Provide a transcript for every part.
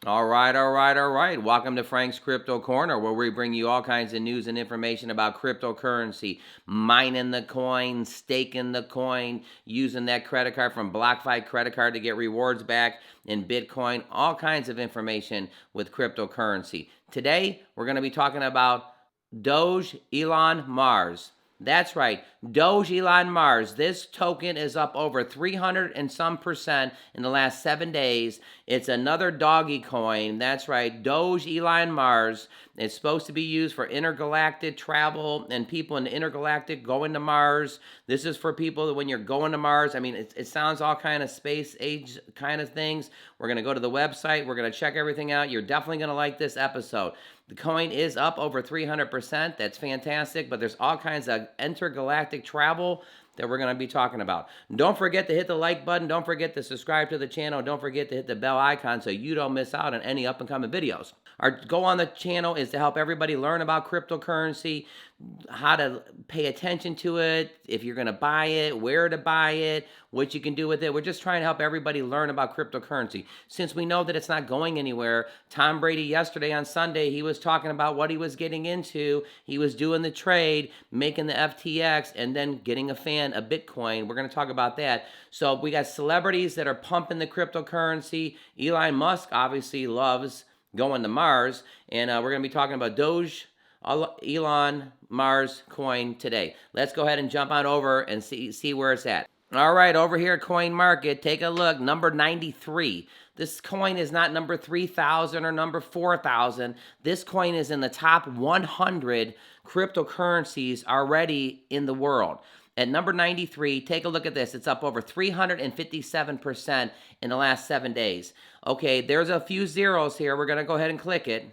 All right. Welcome to Frank's Crypto Corner, where we bring you all kinds of news and information about cryptocurrency, mining the coin, staking the coin, using that credit card from BlockFi credit card to get rewards back in Bitcoin, all kinds of information with cryptocurrency. Today, we're going to be talking about Doge Elon Mars. That's right, Doge Elon Mars. This token is up over 300 and some percent in the last 7 days. It's another Dogecoin. That's right, Doge Elon Mars. It's supposed to be used for intergalactic travel and people in the intergalactic going to Mars. This is for people that when you're going to Mars, I mean, it sounds all kind of space age kind of things. We're going to go to the website. We're going to check everything out. You're definitely going to like this episode. The coin is up over 300%. That's fantastic, but there's all kinds of intergalactic travel that we're going to be talking about. Don't forget to hit the like button. Don't forget to subscribe to the channel. Don't forget to hit the bell icon so you don't miss out on any up and coming videos. Our goal on the channel is to help everybody learn about cryptocurrency, how to pay attention to it, if you're going to buy it, where to buy it, what you can do with it. We're just trying to help everybody learn about cryptocurrency. Since we know that it's not going anywhere, Tom Brady yesterday on Sunday, he was talking about what he was getting into. He was doing the trade, making the FTX, and then getting a fan of Bitcoin. We're going to talk about that. So we got celebrities that are pumping the cryptocurrency. Elon Musk obviously loves going to Mars, and we're going to be talking about Doge Elon Mars coin today. Let's go ahead and jump on over and see where it's at. All right, over here at Coin Market, take a look. Number 93. This coin is not number 3,000 or number 4,000. This coin is in the top 100 cryptocurrencies already in the world. At number 93, take a look at this. It's up over 357% in the last 7 days. Okay, there's a few zeros here. We're going to go ahead and click it.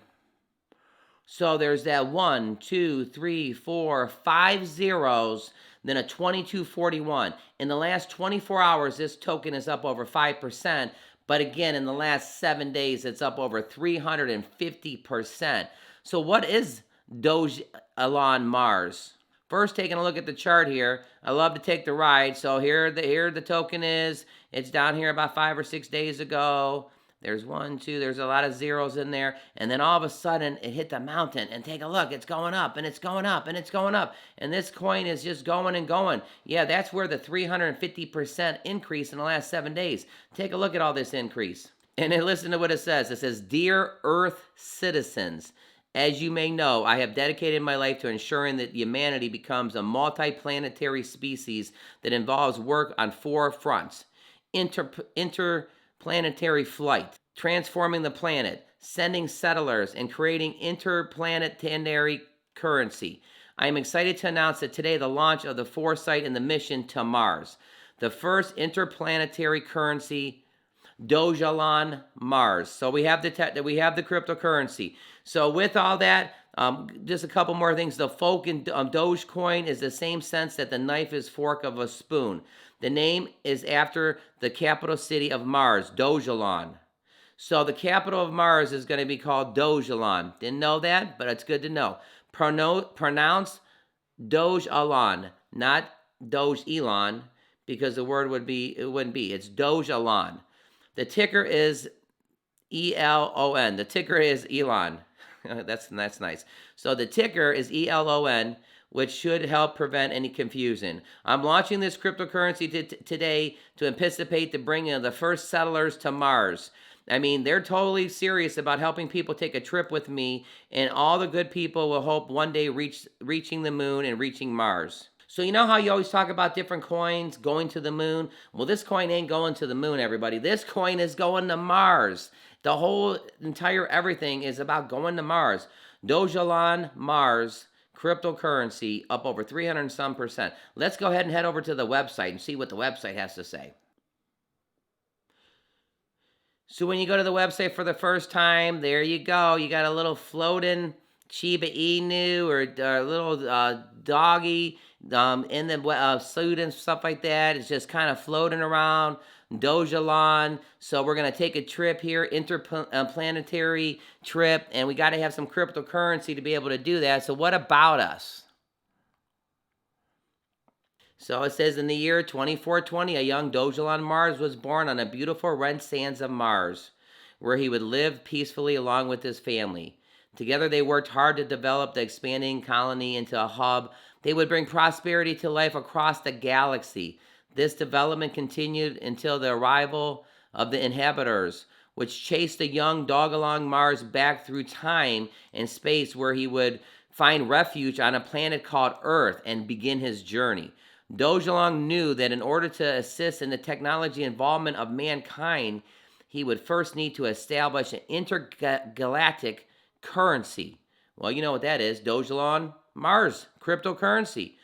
So there's that 1, 2, 3, 4, 5 zeros, then a 2241. In the last 24 hours, this token is up over 5%. But again, in the last 7 days, it's up over 350%. So what is Doge Elon Mars? First, taking a look at the chart here, I love to take the ride. So here the token is. It's down here about 5 or 6 days ago. There's 1, 2, there's a lot of zeros in there. And then all of a sudden, it hit the mountain. And take a look, it's going up, and it's going up, and it's going up. And this coin is just going and going. Yeah, that's where the 350% increase in the last 7 days. Take a look at all this increase. And then listen to what it says. It says, "Dear Earth citizens, as you may know, I have dedicated my life to ensuring that humanity becomes a multi-planetary species that involves work on 4 fronts. Interplanetary flight, transforming the planet, sending settlers, and creating interplanetary currency. I am excited to announce that today the launch of the foresight and the mission to Mars. The first interplanetary currency, Dogelon Mars." So we have the cryptocurrency. So with all that, just a couple more things. The folk in Dogecoin is the same sense that the knife is fork of a spoon. The name is after the capital city of Mars, Dogelon. So the capital of Mars is going to be called Dogelon. Didn't know that, but it's good to know. Pronounce Dogelon, not Doge Elon, because the word wouldn't be. It's Dogelon. The ticker is ELON. The ticker is Elon. That's nice. So the ticker is ELON, which should help prevent any confusion. I'm launching this cryptocurrency today to anticipate the bringing of the first settlers to Mars. I mean, they're totally serious about helping people take a trip with me, and all the good people will hope one day reaching the moon and reaching Mars. So you know how you always talk about different coins going to the moon? Well, this coin ain't going to the moon, everybody. This coin is going to Mars. The whole entire everything is about going to Mars. Dogelon Mars cryptocurrency up over 300 and some percent. Let's go ahead and head over to the website and see what the website has to say. So when you go to the website for the first time, there you go. You got a little floating Shiba Inu or a little doggy in the suit and stuff like that. It's just kind of floating around. Dogelon. So we're going to take a trip here, interplanetary trip, and we got to have some cryptocurrency to be able to do that. So what about us? So it says in the year 2420, a young Dogelon Mars was born on the beautiful red sands of Mars. where he would live peacefully along with his family. Together, they worked hard to develop the expanding colony into a hub. They would bring prosperity to life across the galaxy. This development continued until the arrival of the inhabitants, which chased the young Dogelon Mars back through time and space, where he would find refuge on a planet called Earth and begin his journey. Dogelon knew that in order to assist in the technology involvement of mankind, he would first need to establish an intergalactic currency. Well, you know what that is. Dogelon Mars Cryptocurrency.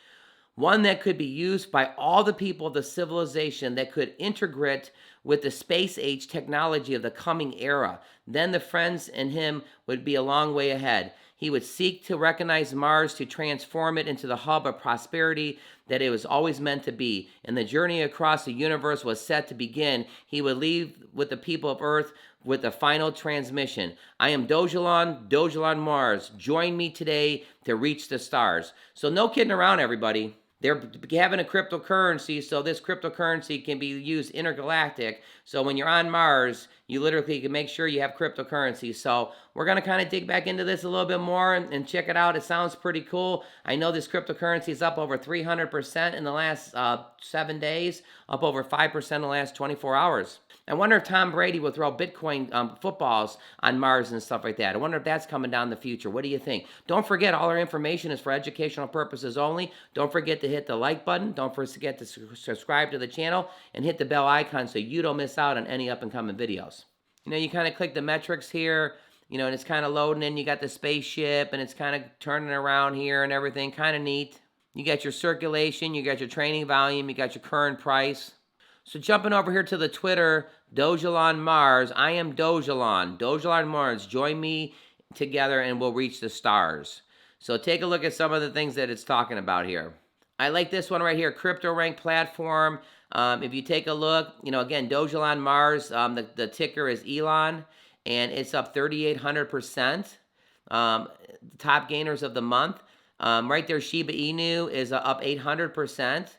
One that could be used by all the people of the civilization, that could integrate with the space age technology of the coming era. Then the friends and him would be a long way ahead. He would seek to recognize Mars to transform it into the hub of prosperity that it was always meant to be. And the journey across the universe was set to begin. He would leave with the people of Earth with the final transmission. I am Dogelon Mars. Join me today to reach the stars. So no kidding around, everybody. They're having a cryptocurrency, so this cryptocurrency can be used intergalactic. So when you're on Mars, you literally can make sure you have cryptocurrency. So we're going to kind of dig back into this a little bit more and check it out. It sounds pretty cool. I know this cryptocurrency is up over 300% in the last 7 days, up over 5% in the last 24 hours. I wonder if Tom Brady will throw Bitcoin footballs on Mars and stuff like that. I wonder if that's coming down in the future. What do you think? Don't forget, all our information is for educational purposes only. Don't forget to hit the like button. Don't forget to subscribe to the channel and hit the bell icon so you don't miss out on any up-and-coming videos. You know, you kind of click the metrics here, you know, and it's kind of loading in. You got the spaceship, and it's kind of turning around here and everything. Kind of neat. You got your circulation. You got your trading volume. You got your current price. So jumping over here to the Twitter, Dogelon Mars. I am Dogelon Mars. Join me together and we'll reach the stars. So take a look at some of the things that it's talking about here. I like this one right here, Crypto Rank platform. If you take a look, you know, again, Dogelon Mars, the ticker is ELON, and it's up 3,800%. Top gainers of the month. Right there, Shiba Inu is up 800%.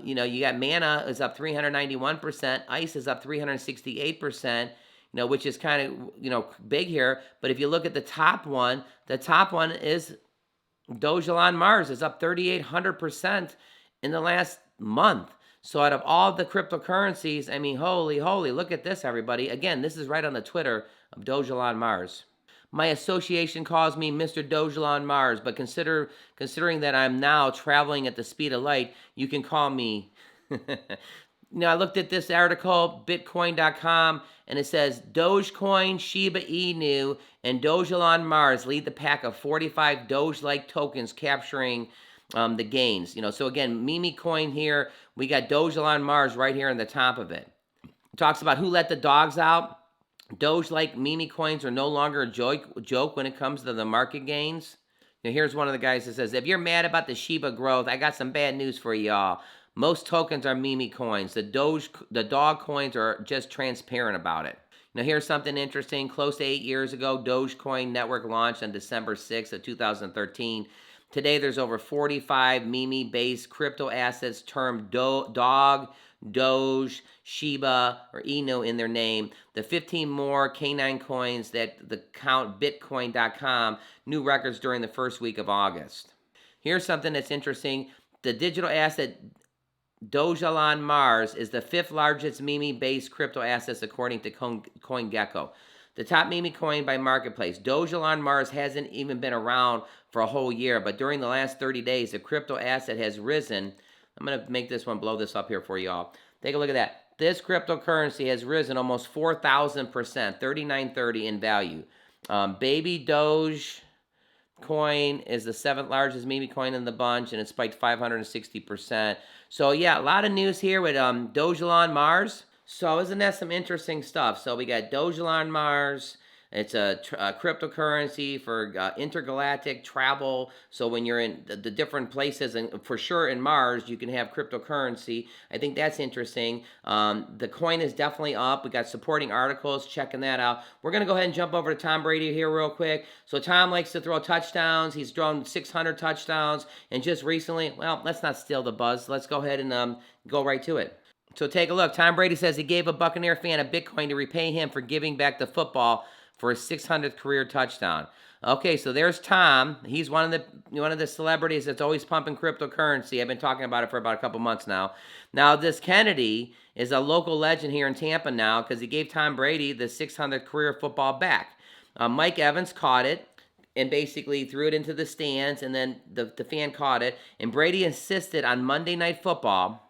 You know, you got Mana is up 391%. ICE is up 368%, you know, which is kind of, you know, big here. But if you look at the top one is Dogelon Mars is up 3,800% in the last month. So out of all the cryptocurrencies, I mean, holy, look at this, everybody. Again, this is right on the Twitter of Dogelon Mars. My association calls me Mr. Dogelon Mars, but considering that I'm now traveling at the speed of light, you can call me. You know, I looked at this article, Bitcoin.com, and it says Dogecoin, Shiba Inu, and Dogelon Mars lead the pack of 45 Doge-like tokens capturing the gains. You know, so again, Mimi Coin here, we got Dogelon Mars right here on the top of it. It talks about who let the dogs out. Doge-like meme coins are no longer a joke when it comes to the market gains. Now, here's one of the guys that says, if you're mad about the Shiba growth, I got some bad news for y'all. Most tokens are meme coins. The dog coins are just transparent about it. Now, here's something interesting. Close to 8 years ago, Dogecoin network launched on December 6th of 2013. Today, there's over 45 meme-based crypto assets termed Dog, Doge, Shiba, or Inu in their name. The 15 more canine coins that the count Bitcoin.com new records during the first week of August. Here's something that's interesting. The digital asset Dogelon Mars is the 5th largest meme-based crypto assets according to CoinGecko. The top meme coin by marketplace. Dogelon Mars hasn't even been around for a whole year, but during the last 30 days, the crypto asset has risen. I'm going to make this one, blow this up here for y'all. Take a look at that. This cryptocurrency has risen almost 4,000%, 3930 in value. Baby Doge coin is the 7th largest meme coin in the bunch, and it spiked 560%. So yeah, a lot of news here with Dogelon Mars. So isn't that some interesting stuff? So we got Dogelon Mars. It's a cryptocurrency for intergalactic travel. So when you're in the different places, and for sure in Mars, you can have cryptocurrency. I think that's interesting. The coin is definitely up. We got supporting articles, checking that out. We're going to go ahead and jump over to Tom Brady here real quick. So Tom likes to throw touchdowns. He's thrown 600 touchdowns. And just recently, well, let's not steal the buzz. Let's go ahead and go right to it. So take a look. Tom Brady says he gave a Buccaneer fan a Bitcoin to repay him for giving back the football for his 600th career touchdown. Okay, so there's Tom. He's one of the celebrities that's always pumping cryptocurrency. I've been talking about it for about a couple months now. Now, this Kennedy is a local legend here in Tampa now because he gave Tom Brady the 600th career football back. Mike Evans caught it and basically threw it into the stands, and then the fan caught it. And Brady insisted on Monday Night Football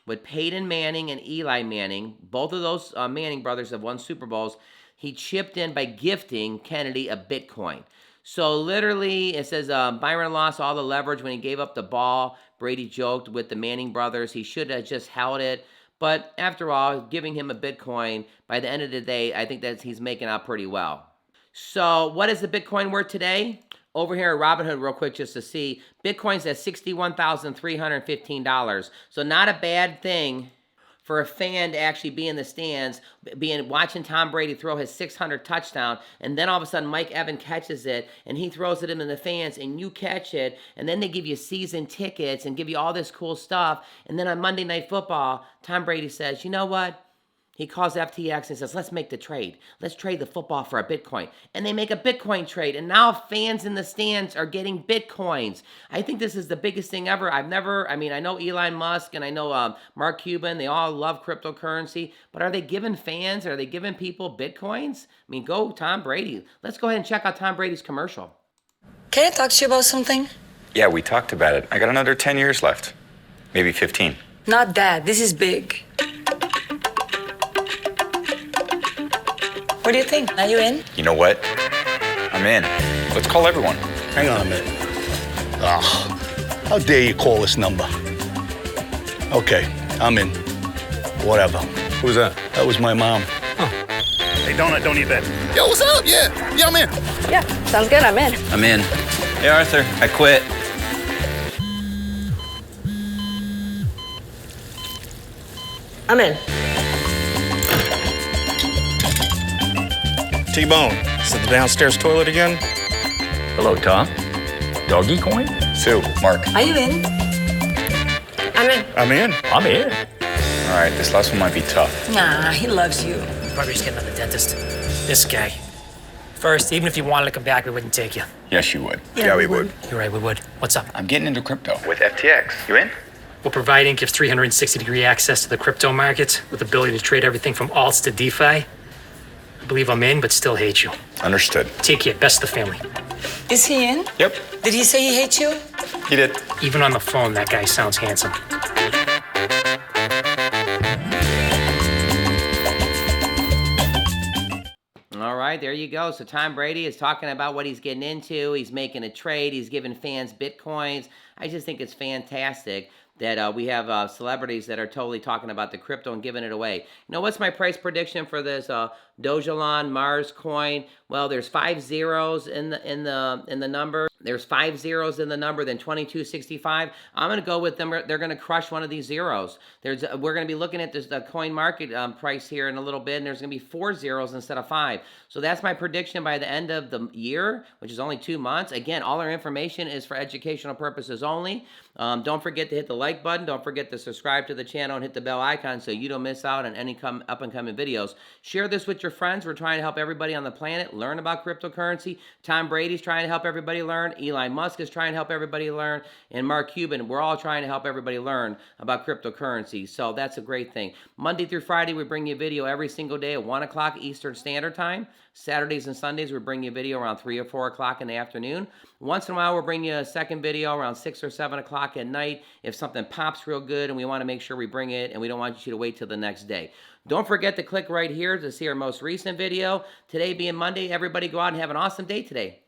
with Peyton Manning and Eli Manning. Both of those Manning brothers have won Super Bowls. He chipped in by gifting Kennedy a Bitcoin. So literally, it says Byron lost all the leverage when he gave up the ball. Brady joked with the Manning brothers. He should have just held it. But after all, giving him a Bitcoin, by the end of the day, I think that he's making out pretty well. So what is the Bitcoin worth today? Over here at Robinhood, real quick, just to see, Bitcoin's at $61,315. So not a bad thing for a fan to actually be in the stands, watching Tom Brady throw his 600 touchdown, and then all of a sudden Mike Evans catches it, and he throws it into the fans, and you catch it, and then they give you season tickets and give you all this cool stuff, and then on Monday Night Football, Tom Brady says, you know what? He calls FTX and says, let's make the trade. Let's trade the football for a Bitcoin. And they make a Bitcoin trade. And now fans in the stands are getting Bitcoins. I think this is the biggest thing ever. I know Elon Musk and I know Mark Cuban. They all love cryptocurrency. But are they giving fans, are they giving people Bitcoins? I mean, go Tom Brady. Let's go ahead and check out Tom Brady's commercial. Can I talk to you about something? Yeah, we talked about it. I got another 10 years left. Maybe 15. Not that. This is big. What do you think? Are you in? You know what? I'm in. Let's call everyone. Hang on a minute. Oh, how dare you call this number? Okay, I'm in. Whatever. Who's that? That was my mom. Hey, Donut, don't eat that. Yo, what's up? Yeah, I'm in. Yeah, sounds good. I'm in. I'm in. Hey, Arthur, I quit. I'm in. T-Bone, is it the downstairs toilet again? Hello, Tom. Dogecoin? Sue, Mark. Are you in? I'm in. I'm in. I'm in. All right, this last one might be tough. Nah, he loves you. Probably just getting out of the dentist. This guy. First, even if you wanted to come back, we wouldn't take you. Yes, you would. Yeah, we would. You're right, we would. What's up? I'm getting into crypto. With FTX. You in? We're providing gives 360-degree access to the crypto market with the ability to trade everything from alts to DeFi. I believe I'm in, but still hate you. Understood. Take care. Best of the family. Is he in? Yep, Did he say he hates you? he did. Even on the phone, that guy sounds handsome. All right, there you go. So Tom Brady is talking about what he's getting into. He's making a trade. He's giving fans Bitcoins. I just think it's fantastic that we have celebrities that are totally talking about the crypto and giving it away. You know, what's my price prediction for this Dogelon Mars coin? Well, there's 5 zeros in the number. There's 5 zeros in the number, then 2265. I'm going to go with them. They're going to crush one of these zeros. We're going to be looking at this, the coin market price here in a little bit, and there's going to be 4 zeros instead of 5. So that's my prediction by the end of the year, which is only 2 months. Again, all our information is for educational purposes only. Don't forget to hit the like button. Don't forget to subscribe to the channel and hit the bell icon so you don't miss out on any up-and-coming videos. Share this with your friends. We're trying to help everybody on the planet learn about cryptocurrency. Tom Brady's trying to help everybody learn. Elon Musk is trying to help everybody learn. And Mark Cuban, we're all trying to help everybody learn about cryptocurrency. So that's a great thing. Monday through Friday, we bring you a video every single day at 1 o'clock Eastern Standard Time. Saturdays and Sundays, we bring you a video around 3 or 4 o'clock in the afternoon. Once in a while, we'll bring you a second video around 6 or 7 o'clock at night if something pops real good and we want to make sure we bring it and we don't want you to wait till the next day. Don't forget to click right here to see our most recent video. Today being Monday, everybody go out and have an awesome day today.